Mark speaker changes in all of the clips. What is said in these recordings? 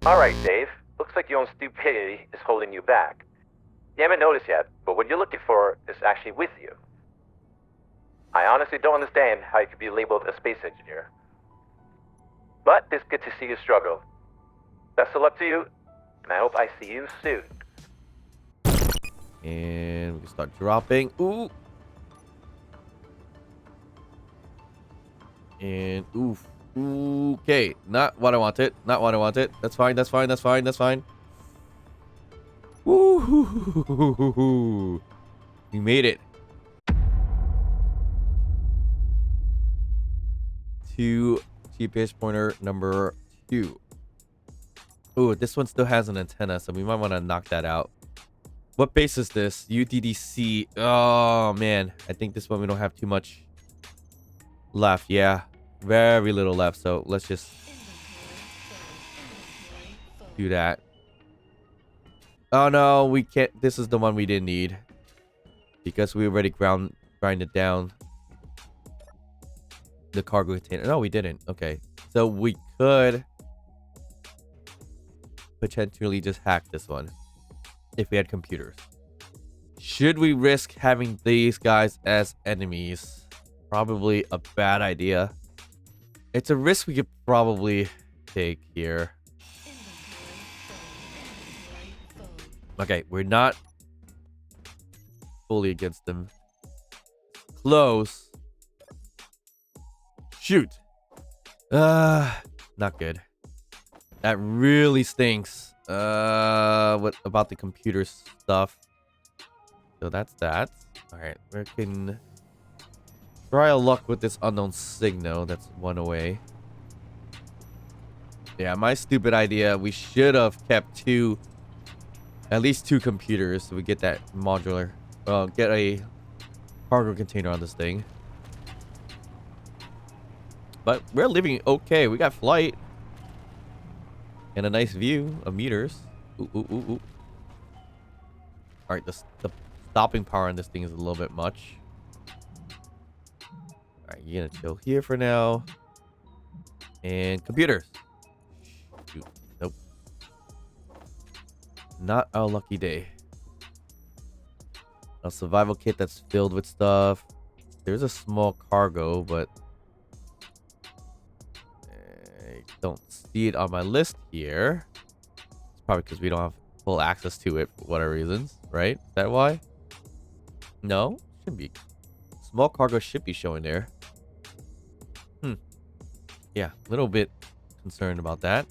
Speaker 1: Alright, Dave. Looks like your own stupidity is holding you back. You haven't noticed yet, but what you're looking for is actually with you. I honestly don't understand how you could be labeled a space engineer. But it's good to see you struggle. Best of luck to you, and I hope I see you soon.
Speaker 2: And we can start dropping. Ooh. And oof. Okay. Not what I wanted. Not what I wanted. That's fine. That's fine. That's fine. That's fine. Woo. We made it. To GPS pointer number 2. Ooh, this one still has an antenna, so we might want to knock that out. What base is this? UDDC. Oh, man. I think this one we don't have too much left. Yeah. Very little left. So let's just do that. Oh, no. We can't. This is the one we didn't need. Because we already grinded down the cargo container. No, we didn't. Okay. So we could potentially just hack this one. If we had computers. Should we risk having these guys as enemies? Probably a bad idea. It's a risk we could probably take here. Okay, we're not fully against them. Close. Shoot. Not good. That really stinks. What about the computer stuff? So that's that. All right, we can try our luck with this unknown signal. That's one away. Yeah, my stupid idea. We should have kept at least two computers, so we get that modular. Get a cargo container on this thing. But we're living okay. We got flight. And a nice view of meters. Ooh. Alright, the stopping power on this thing is a little bit much. Alright, you're gonna chill here for now. And computers. Shoot. Nope. Not a lucky day. A survival kit that's filled with stuff. There's a small cargo, but I don't see it on my list here. It's probably because we don't have full access to it for whatever reasons, right? Is that why? No, should be. Small cargo should be showing there. Yeah, a little bit concerned about that.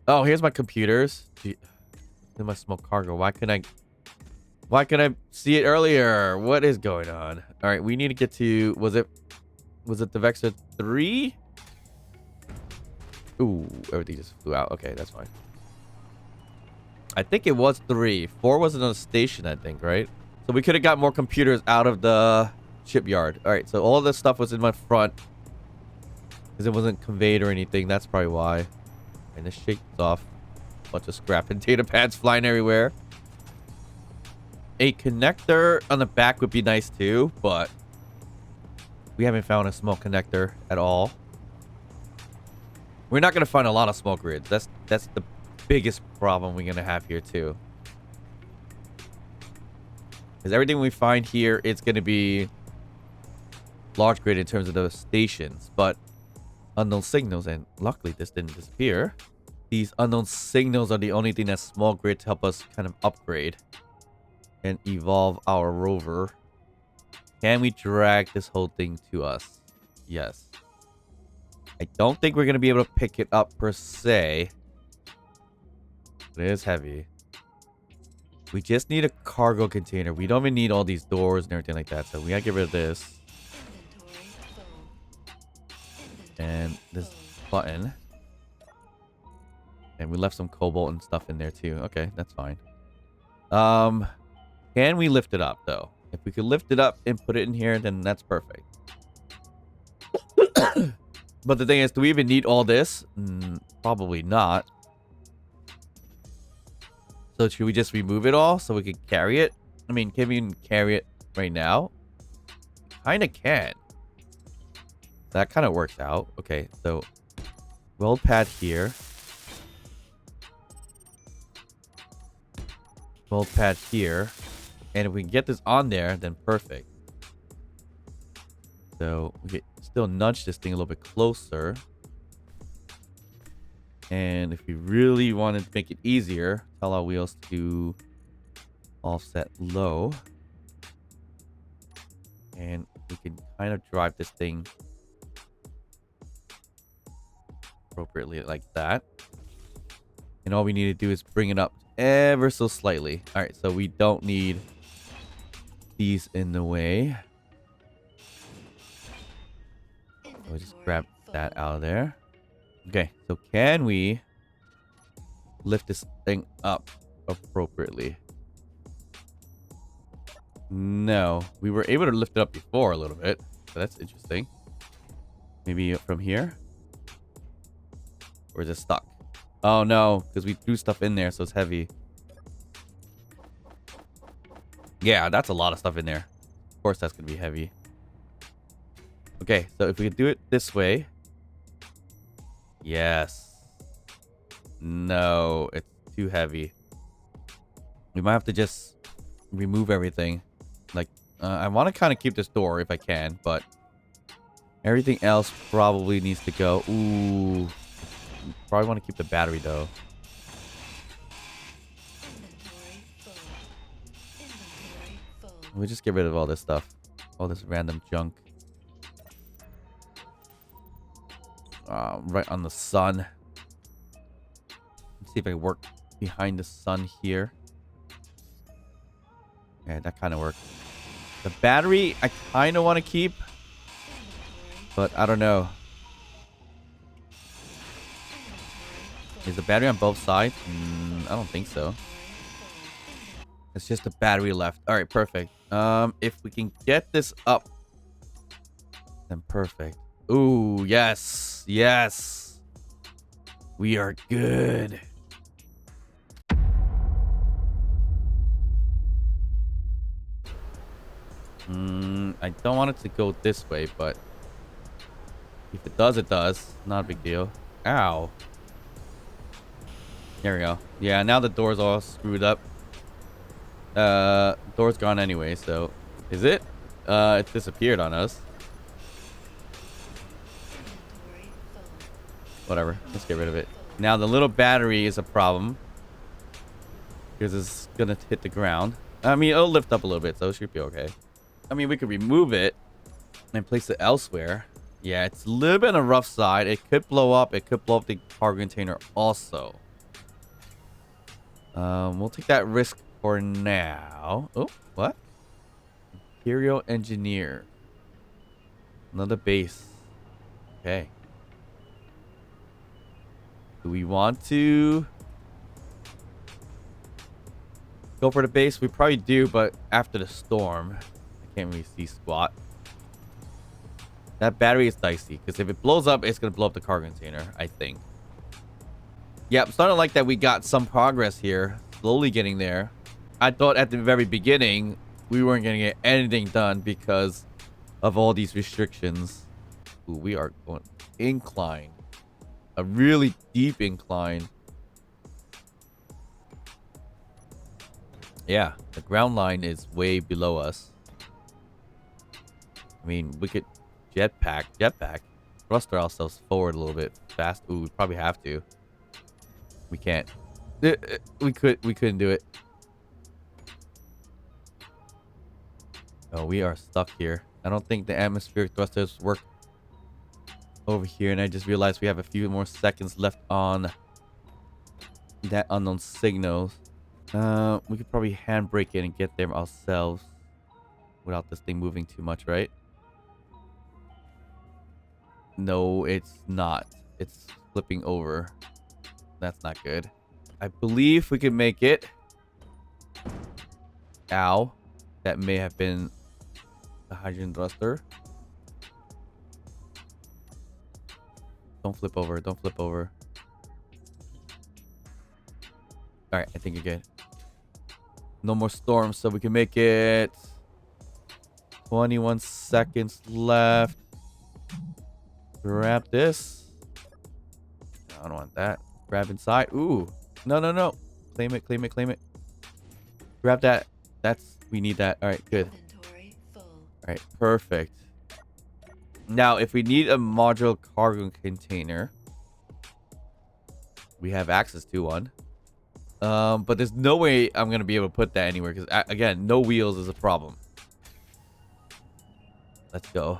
Speaker 2: Oh, here's my computers. Gee, here's my small cargo. Why couldn't I see it earlier? What is going on? All right, we need to get to. Was it the Vector 3? Ooh, everything just flew out. Okay, that's fine. I think it was 3. 4 was another station, I think, right? So we could have got more computers out of the shipyard. All right, so all of this stuff was in my front because it wasn't conveyed or anything. That's probably why. And this shakes off. Bunch of scrap and data pads flying everywhere. A connector on the back would be nice too, but we haven't found a small connector at all. We're not going to find a lot of small grids. That's the biggest problem we're going to have here too. Because everything we find here, it's going to be large grid in terms of the stations, but unknown signals, and luckily this didn't disappear. These unknown signals are the only thing that small grid to help us kind of upgrade and evolve our rover. Can we drag this whole thing to us? Yes. I don't think we're going to be able to pick it up per se. But it is heavy. We just need a cargo container. We don't even need all these doors and everything like that. So we gotta get rid of this. And this button. And we left some cobalt and stuff in there too. Okay, that's fine. Can we lift it up though? If we could lift it up and put it in here, then that's perfect. But the thing is, do we even need all this? Probably not. So should we just remove it all so we can carry it? I mean, can we even carry it right now? Kinda can. That kind of works out. Okay, so weld pad here. Weld pad here. And if we can get this on there, then perfect. So we can still nudge this thing a little bit closer. And if we really wanted to make it easier, tell our wheels to offset low. And we can kind of drive this thing appropriately like that. And all we need to do is bring it up ever so slightly. All right, so we don't need these in the way. We'll just grab that out of there. Okay, so can we lift this thing up appropriately? No, we were able to lift it up before a little bit, so that's interesting. Maybe from here? Or is it stuck? Oh no, because we threw stuff in there, so it's heavy. Yeah, that's a lot of stuff in there. Of course that's going to be heavy. Okay, so if we do it this way. Yes. No, it's too heavy. We might have to just remove everything. Like, I want to kind of keep this door if I can, but everything else probably needs to go. Ooh. Probably want to keep the battery, though. We'll just get rid of all this stuff. All this random junk. Right on the sun. Let's see if I can work behind the sun here. Yeah, that kind of works. The battery, I kind of want to keep. But I don't know. Is the battery on both sides? I don't think so. It's just the battery left. All right, perfect. If we can get this up, then perfect. Ooh, yes. Yes. We are good. I don't want it to go this way, but if it does, it does. Not a big deal. Ow. There we go. Yeah, now the door's all screwed up. Door's gone anyway, so... Is it? It disappeared on us. Whatever. Let's get rid of it. Now, the little battery is a problem. Because it's gonna hit the ground. I mean, it'll lift up a little bit, so it should be okay. I mean, we could remove it and place it elsewhere. Yeah, it's a little bit on the rough side. It could blow up. It could blow up the cargo container also. We'll take that risk for now. Oh, what? Imperial Engineer. Another base. Okay. Do we want to go for the base? We probably do, but after the storm, I can't really see squat. That battery is dicey, because if it blows up, it's going to blow up the cargo container, I think. Yeah, it's starting like that we got some progress here. Slowly getting there. I thought at the very beginning, we weren't going to get anything done because of all these restrictions. Ooh, we are going incline. A really deep incline. Yeah, the ground line is way below us. I mean, we could jetpack, thruster ourselves forward a little bit fast. Ooh, we probably have to. We can't. We couldn't do it. Oh, we are stuck here. I don't think the atmospheric thrusters work over here, and I just realized we have a few more seconds left on that unknown signal. We could probably handbrake it and get there ourselves without this thing moving too much, right? No, it's not. It's flipping over. That's not good. I believe we can make it. Ow. That may have been the hydrogen thruster. Don't flip over. Don't flip over. Alright, I think you're good. No more storms, so we can make it. 21 seconds left. Grab this. I don't want that. Grab inside. Ooh. No, no, no. Claim it, claim it, claim it. Grab that. We need that. All right, good. All right, perfect. Now, if we need a modular cargo container, we have access to one. But there's no way I'm going to be able to put that anywhere because, again, no wheels is a problem. Let's go.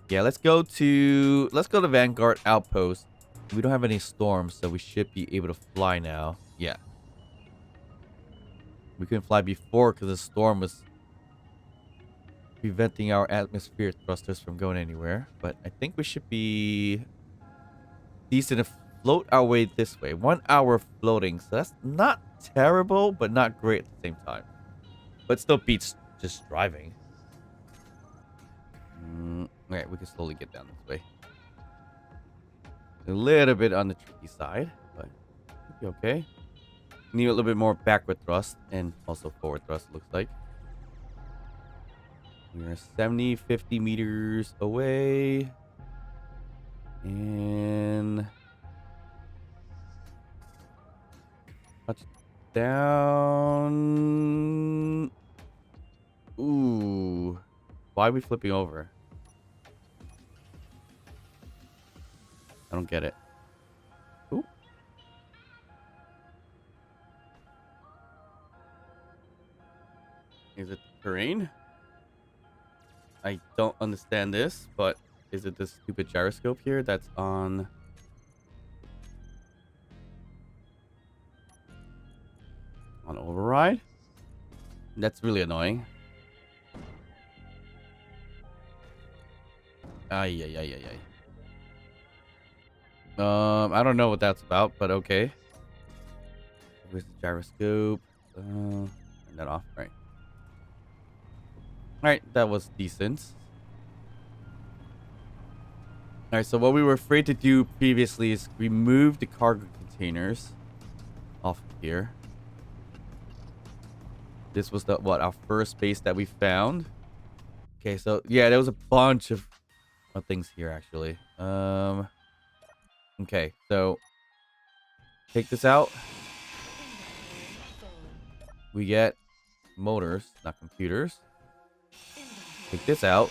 Speaker 2: Yeah, let's go to Vanguard Outpost. We don't have any storms, so we should be able to fly now. Yeah. We couldn't fly before because the storm was preventing our atmosphere thrusters from going anywhere. But I think we should be decent to float our way this way. 1 hour floating, so that's not terrible, but not great at the same time. But still beats just driving. Alright, we can slowly get down this way. A little bit on the tricky side, but it'll be okay. Need a little bit more backward thrust and also forward thrust, looks like. We are 70, 50 meters away. And touchdown. Ooh. Why are we flipping over? I don't get it. Ooh. Is it terrain? I don't understand this, but is it this stupid gyroscope here that's on override? That's really annoying. Ay, ay, ay, ay, ay. I don't know what that's about, but okay. Where's the gyroscope? Turn that off. All right. All right, that was decent. All right, so what we were afraid to do previously is remove the cargo containers off of here. This was our first base that we found. Okay, so yeah, there was a bunch of things here actually. Okay, so take this out. We get motors, not computers. Take this out.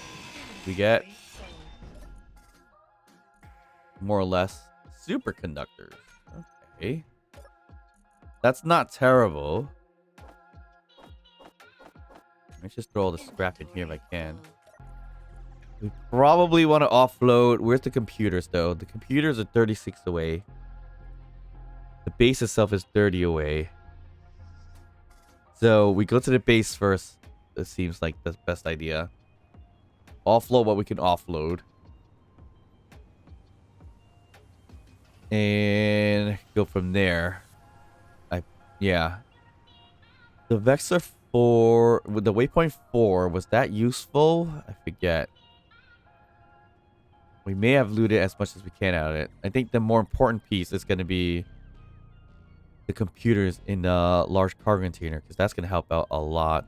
Speaker 2: We get more or less superconductors. Okay. That's not terrible. Let's just throw all the scrap in here if I can. We probably want to offload. Where's the computers, though? The computers are 36 away. The base itself is 30 away. So we go to the base first. It seems like the best idea. Offload what we can offload. And go from there. Yeah. The Vector 4, with the waypoint 4, was that useful? I forget. We may have looted as much as we can out of it. I think the more important piece is going to be the computers in the large cargo container, because that's going to help out a lot.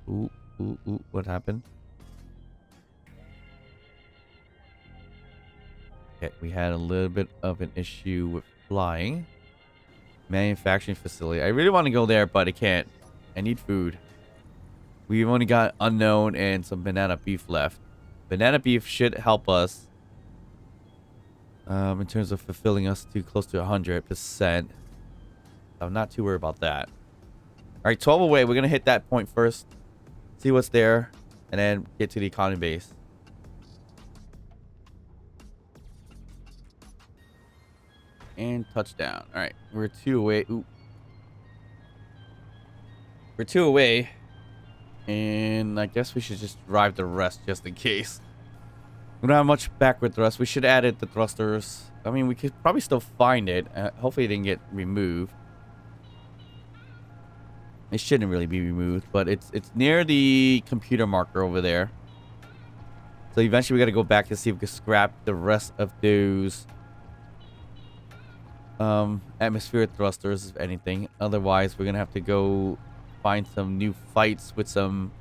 Speaker 2: Ooh, ooh, ooh, what happened? Okay, we had a little bit of an issue with flying. Manufacturing facility. I really want to go there, but I can't. I need food. We've only got unknown and some banana beef left. Banana beef should help us in terms of fulfilling us to close to 100%. I'm not too worried about that. All right, 12 away. We're going to hit that point first. See what's there. And then get to the economy base. And touchdown. All right, we're 2 away. Ooh. We're 2 away. And I guess we should just drive the rest just in case. We don't have much backward thrust. We should add the thrusters. I mean, we could probably still find it. Hopefully it didn't get removed. It shouldn't really be removed, but it's near the computer marker over there. So eventually we got to go back and see if we can scrap the rest of those atmospheric thrusters, if anything. Otherwise, we're going to have to go find some new fights with some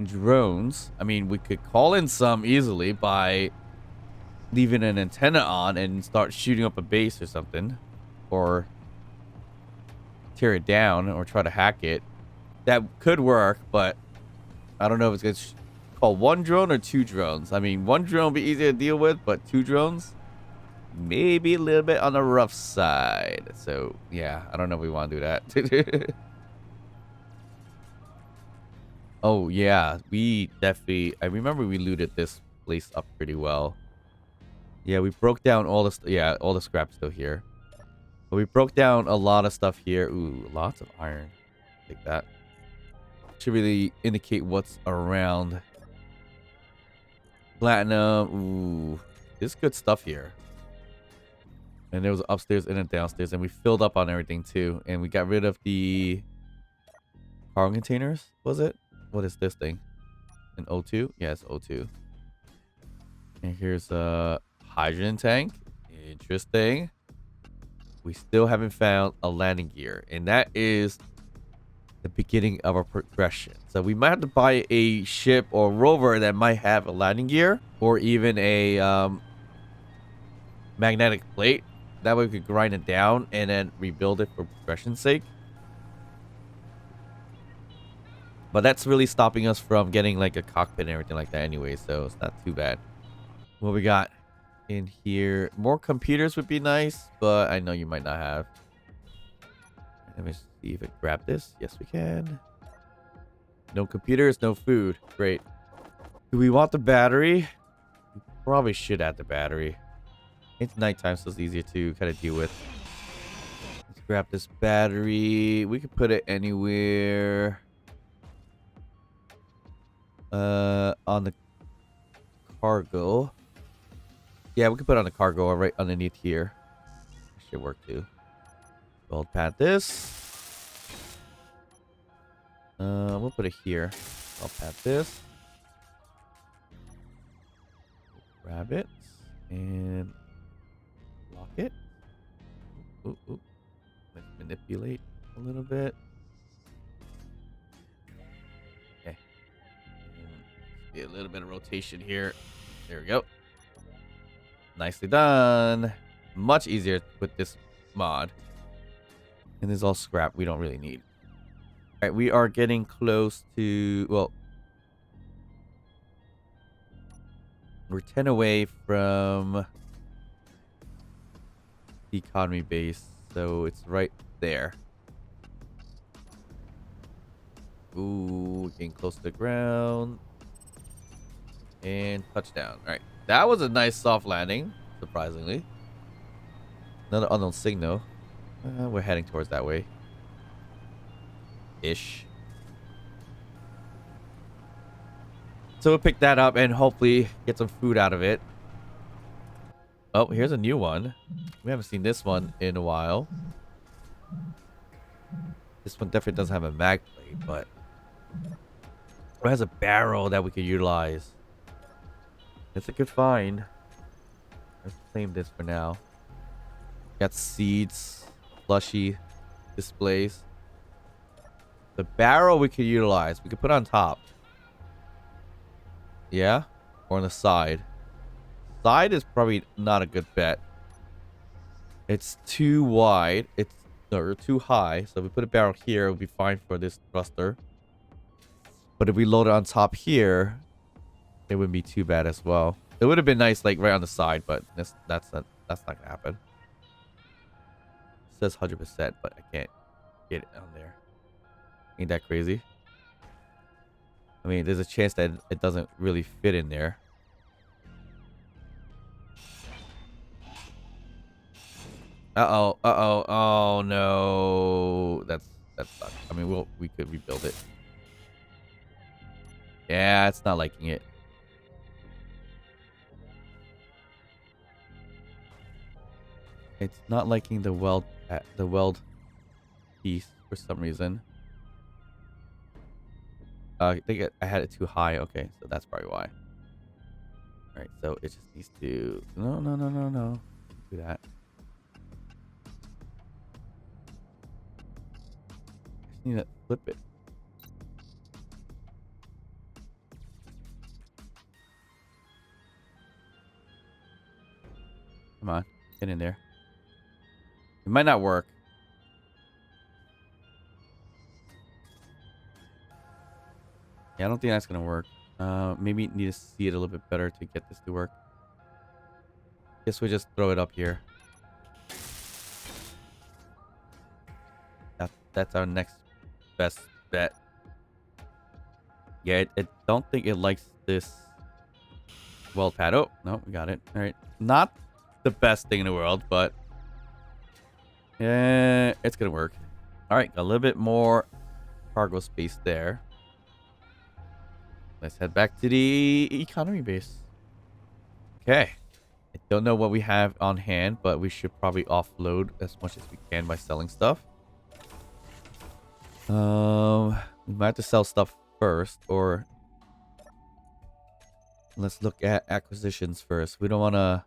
Speaker 2: drones. I mean, we could call in some easily by leaving an antenna on and start shooting up a base or something, or tear it down or try to hack it. That could work, but I don't know if it's gonna call one drone or two drones. I mean, one drone would be easier to deal with, but two drones maybe a little bit on the rough side. So yeah, I don't know if we want to do that. Oh yeah, we definitely. I remember we looted this place up pretty well. Yeah, we broke down all the all the scrap still here. But we broke down a lot of stuff here. Ooh, lots of iron. Take that. Should really indicate what's around. Platinum. Ooh, there's good stuff here. And there was upstairs and a downstairs, and we filled up on everything too. And we got rid of the cargo containers. Was it? What is this thing? An O2? Yeah, it's O2. And here's a hydrogen tank. Interesting. We still haven't found a landing gear, and that is the beginning of our progression. So we might have to buy a ship or rover that might have a landing gear, or even a magnetic plate. That way we could grind it down and then rebuild it for progression's sake. But that's really stopping us from getting like a cockpit and everything like that anyway, so it's not too bad. What we got in here? More computers would be nice, but I know you might not have. Let me see if it grabbed this. Yes, we can. No computers, no food. Great. Do we want the battery? We probably should add the battery. It's nighttime, so it's easier to kind of deal with. Let's grab this battery. We could put it anywhere. On the cargo. Yeah, we could put it on the cargo or right underneath here. That should work too. We'll pad this. We'll put it here. I'll pad this. Grab it and lock it. Ooh, ooh. Let's manipulate a little bit. Okay. And a little bit of rotation here. There we go. Nicely done. Much easier with this mod. And this is all scrap we don't really need. All right, we are getting close to, well, we're 10 away from the economy base, so it's right there. Ooh, getting close to the ground. And touchdown. All right, that was a nice soft landing, surprisingly. Another unknown signal. We're heading towards that way. Ish. So we'll pick that up and hopefully get some food out of it. Oh, here's a new one. We haven't seen this one in a while. This one definitely doesn't have a mag plate, but it has a barrel that we could utilize. It's a good find. Let's claim this for now. Got seeds, plushy displays. The barrel we could utilize. We could put on top. Yeah? Or on the side. Side is probably not a good bet. It's too wide. It's or too high. So if we put a barrel here, it would be fine for this thruster. But if we load it on top here, it wouldn't be too bad as well. It would have been nice, like right on the side, but that's not gonna happen. It says 100%, but I can't get it on there. Ain't that crazy? I mean, there's a chance that it doesn't really fit in there. Uh-oh. Uh-oh. Oh, no. That sucks. I mean, we could rebuild it. Yeah, it's not liking it. It's not liking the weld piece for some reason. I think I had it too high. Okay, so that's probably why. All right, so it just needs to... No. Do that. I just need to flip it. Come on. Get in there. It might not work. Yeah, I don't think that's going to work. Maybe need to see it a little bit better to get this to work. Guess we just throw it up here. That's our next best bet. Yeah, I don't think it likes this weld pad. Oh, no, we got it. All right. Not the best thing in the world, but yeah, it's going to work. All right, got a little bit more cargo space there. Let's head back to the economy base. Okay. I don't know what we have on hand, but we should probably offload as much as we can by selling stuff. We might have to sell stuff first, or let's look at acquisitions first. We don't want to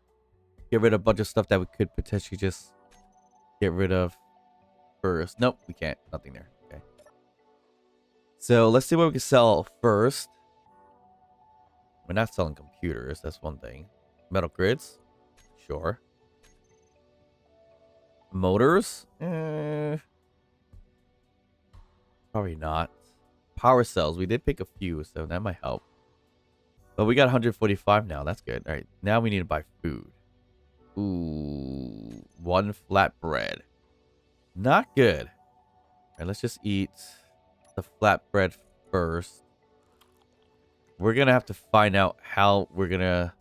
Speaker 2: get rid of a bunch of stuff that we could potentially just get rid of first. Nope, we can't. Nothing there. Okay. So let's see what we can sell first. We're not selling computers. That's one thing. Metal grids? Sure. Motors? Probably not. Power cells. We did pick a few, so that might help. But we got 145 now. That's good. All right. Now we need to buy food. Ooh. One flatbread. Not good. All right, let's just eat the flatbread first. We're going to have to find out how we're going to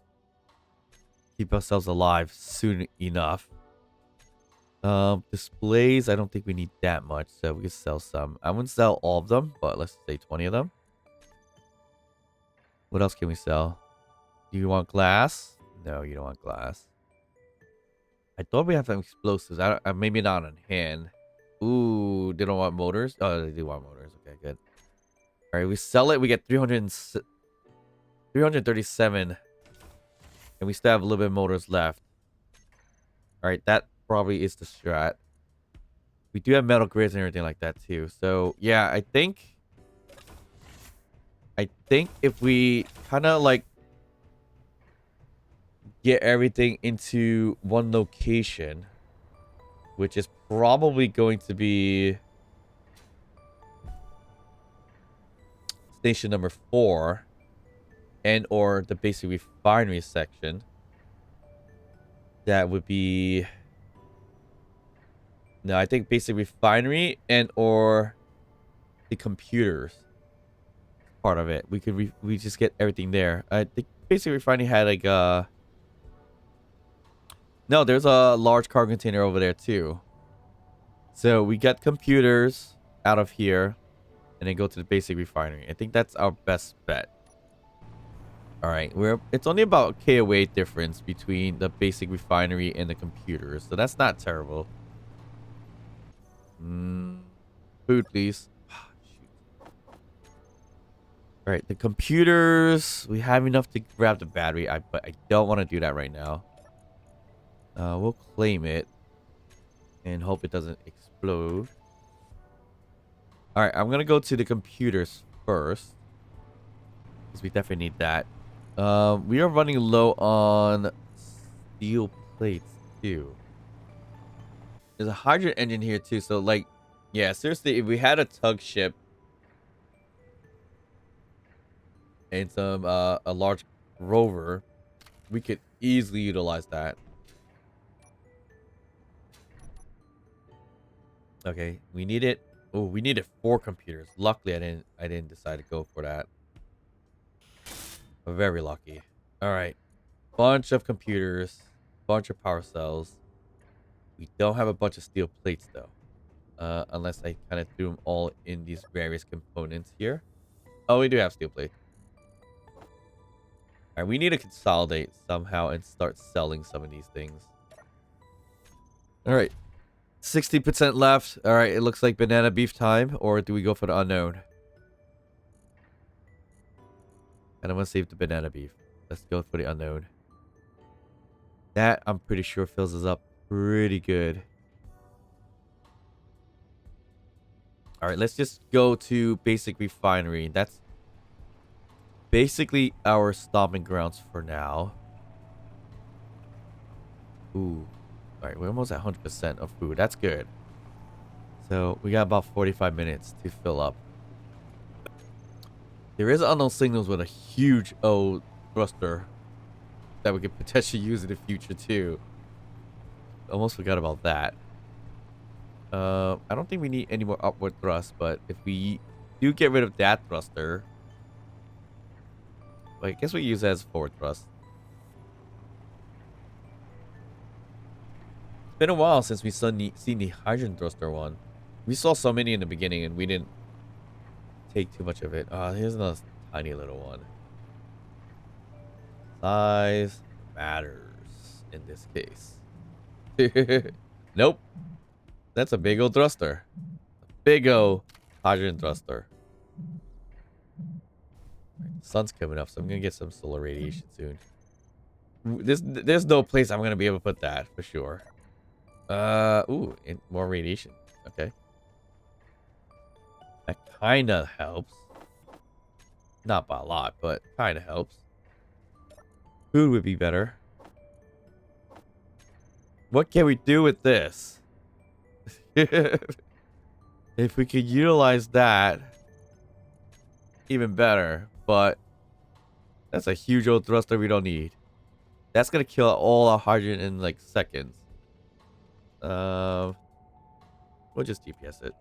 Speaker 2: keep ourselves alive soon enough. Displays, I don't think we need that much, so we can sell some. I wouldn't sell all of them, but let's say 20 of them. What else can we sell? Do you want glass? No, you don't want glass. I thought we have some explosives. Maybe not on hand. Ooh, they don't want motors? Oh, they do want motors. Okay, good. All right, we sell it. We get 337. And we still have a little bit of motors left. All right, that probably is the strat. We do have metal grids and everything like that too. So, yeah, I think if we kind of like get everything into one location, which is probably going to be station number 4 and or the basic refinery section, that would be... No, I think basic refinery and or the computers part of it. We just get everything there. I think basic refinery had like no, there's a large cargo container over there too. So we get computers out of here and then go to the basic refinery. I think that's our best bet. All right, it's only about a K away difference between the basic refinery and the computers, so that's not terrible. Food, please. Shoot. All right, the computers. We have enough to grab the battery, but I don't want to do that right now. We'll claim it and hope it doesn't explode. All right, I'm gonna go to the computers first because we definitely need that. We are running low on steel plates too. There's a hydrogen engine here too, so like, yeah, seriously, if we had a tug ship and some a large rover, we could easily utilize that. Okay, we need it. Oh, we needed 4 computers. Luckily, I didn't decide to go for that. We're very lucky. All right, bunch of computers, bunch of power cells. We don't have a bunch of steel plates though, unless I kind of threw them all in these various components here. Oh, we do have steel plates. All right, we need to consolidate somehow and start selling some of these things. All right, 60% left. All right, it looks like banana beef time, or do we go for the unknown? And I'm gonna save the banana beef. Let's go for the unknown. That, I'm pretty sure, fills us up pretty good. All right, let's just go to basic refinery. That's basically our stomping grounds for now. Ooh. Alright, we're almost at 100% of food. That's good. So we got about 45 minutes to fill up. There is unknown signals with a huge old thruster that we could potentially use in the future too. Almost forgot about that. I don't think we need any more upward thrust, but if we do get rid of that thruster, well, I guess we use it as forward thrust. It's been a while since we seen the hydrogen thruster one. We saw so many in the beginning and we didn't take too much of it. Here's another tiny little one. Size matters in this case. Nope. That's a big old thruster. A big old hydrogen thruster. The sun's coming up, so I'm gonna get some solar radiation soon. There's no place I'm gonna be able to put that for sure. Ooh, and more radiation. Okay. That kinda helps. Not by a lot, but kinda helps. Food would be better. What can we do with this? If we could utilize that, even better. But that's a huge old thruster we don't need. That's gonna kill all our hydrogen in like seconds. We'll just DPS it.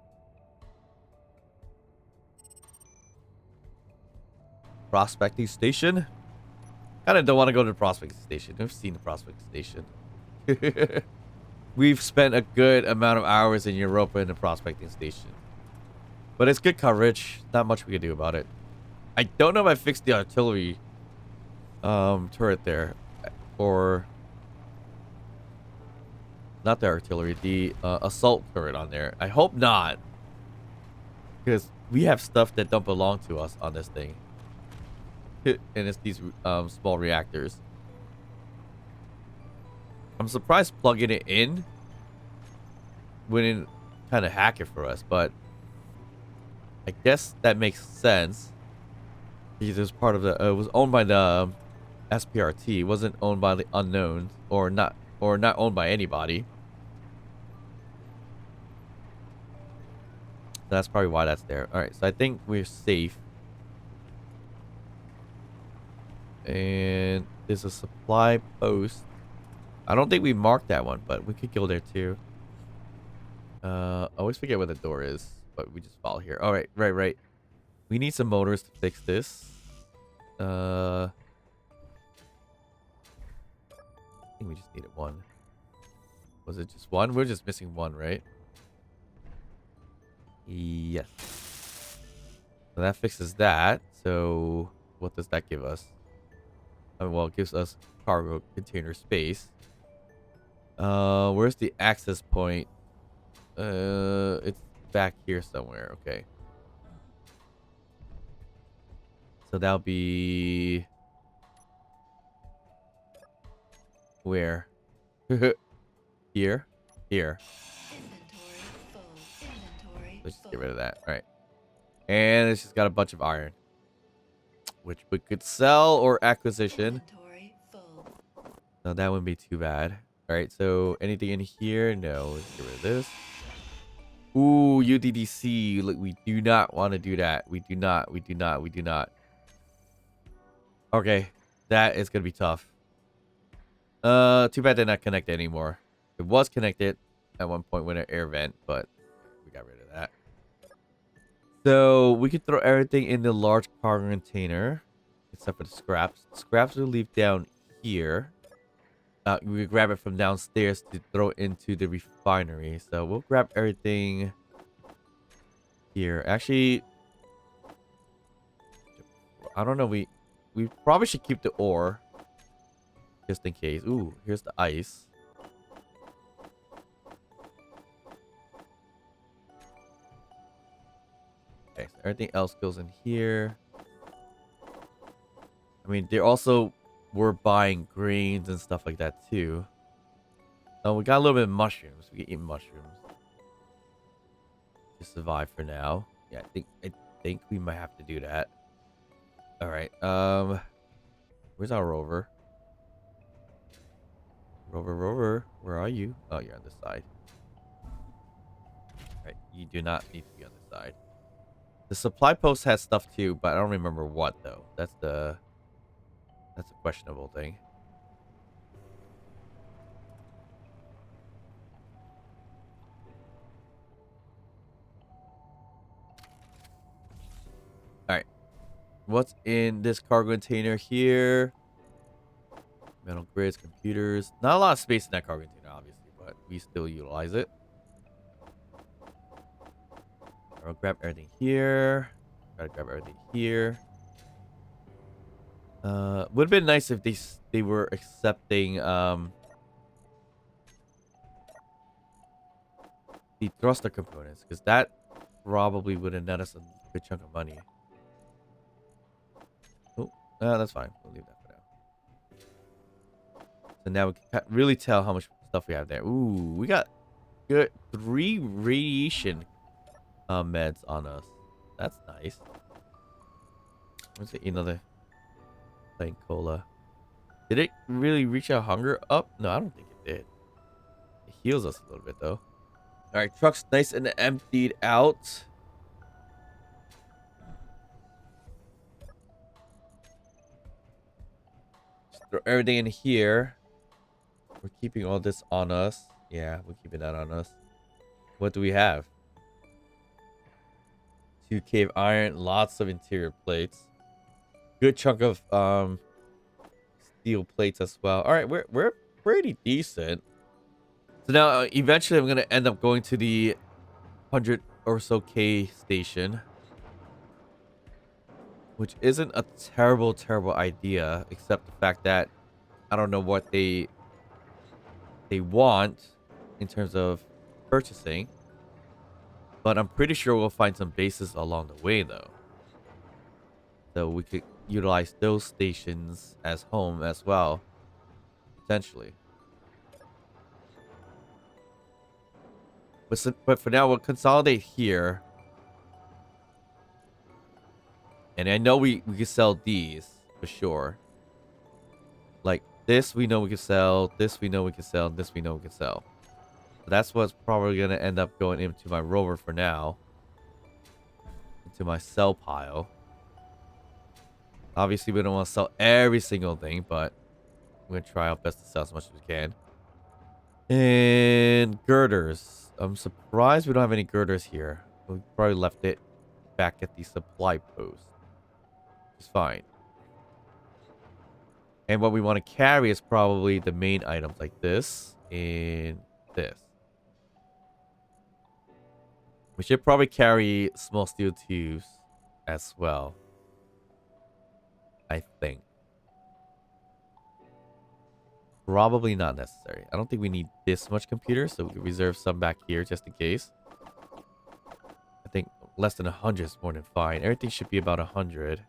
Speaker 2: Prospecting station. Kinda don't want to go to the prospecting station. I've seen the prospecting station. We've spent a good amount of hours in Europa in the prospecting station. But it's good coverage. Not much we can do about it. I don't know if I fixed the artillery turret there. Or not the artillery, the assault turret on there. I hope not. Because we have stuff that don't belong to us on this thing. And it's these small reactors. I'm surprised plugging it in wouldn't kind of hack it for us, but I guess that makes sense. Because it was part of the it was owned by the SPRT. It wasn't owned by the unknowns or not owned by anybody. That's probably why that's there. All right, so I think we're safe. And there's a supply post. I don't think we marked that one, but we could go there too. I always forget where the door is, but we just follow here. All right, right. We need some motors to fix this. I think we just needed one. Was it just one? We're just missing one, right? Yes. So that fixes that. So what does that give us? Well, it gives us cargo container space. Where's the access point? It's back here somewhere. Okay. So that'll be where? Here. Let's just get rid of that. All right. And it's just got a bunch of iron, which we could sell or acquisition. No, that wouldn't be too bad. All right. So anything in here? No. Let's get rid of this. Ooh, UDDC. Look, we do not want to do that. We do not. Okay. That is going to be tough. Too bad they're not connected anymore. It was connected at one point with an air vent, but we got rid of that. So we could throw everything in the large cargo container, except for the scraps. Scraps we'll leave down here. We grab it from downstairs to throw into the refinery. So we'll grab everything here. Actually, I don't know. We probably should keep the ore just in case. Ooh, here's the ice. Okay, so everything else goes in here. I mean, they also were buying grains and stuff like that too. Oh, we got a little bit of mushrooms. We can eat mushrooms to survive for now. Yeah, I think we might have to do that. All right. Where's our rover? Rover, rover, where are you? Oh, you're on this side. Right, you do not need to be on this side. The supply post has stuff too, but I don't remember what though. That's a questionable thing. All right, what's in this cargo container here? Metal grids, computers. Not a lot of space in that cargo container, obviously, but we still utilize it. I'll grab everything here. Gotta grab everything here. Would have been nice if they were accepting the thruster components, because that probably would have net us a good chunk of money. Oh, that's fine. We'll leave that for now. So now we can really tell how much stuff we have there. Ooh, we got good 3 radiation meds on us. That's nice. Let's see another plain cola. Did it really reach our hunger up? No, I don't think it did. It heals us a little bit though. All right, truck's nice and emptied out. Just throw everything in here. We're keeping all this on us. Yeah, we're keeping that on us. What do we have? 2 cave iron, lots of interior plates. Good chunk of steel plates as well. All right, we're pretty decent. So now eventually I'm gonna end up going to the 100 or so K station, which isn't a terrible idea, except the fact that I don't know what they want in terms of purchasing, but I'm pretty sure we'll find some bases along the way though, so we could utilize those stations as home as well, potentially. But for now, we'll consolidate here. And I know we can sell these for sure. Like this, we know we can sell. This, we know we can sell. This, we know we can sell. So that's what's probably going to end up going into my rover for now. Into my sell pile. Obviously, we don't want to sell every single thing, but we're going to try our best to sell as much as we can. And girders. I'm surprised we don't have any girders here. We probably left it back at the supply post. It's fine. And what we want to carry is probably the main items like this and this. We should probably carry small steel tubes as well, I think. Probably not necessary. I don't think we need this much computer, so we can reserve some back here just in case. I think less than 100 is more than fine. Everything should be about 100.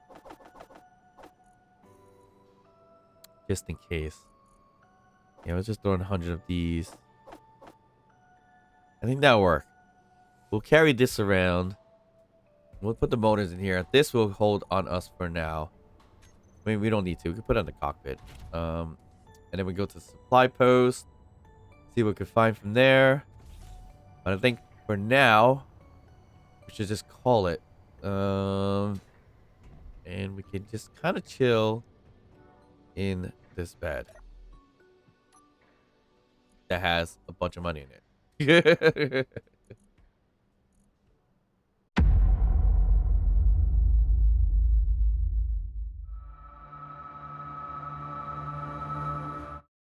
Speaker 2: Just in case. Yeah, let's just throw in 100 of these. I think that'll work. We'll carry this around. We'll put the motors in here. This will hold on us for now. I mean, we don't need to. We can put it on the cockpit. And then we go to the supply post. See what we can find from there. But I think for now, we should just call it. And we can just kind of chill in this bed that has a bunch of money in it.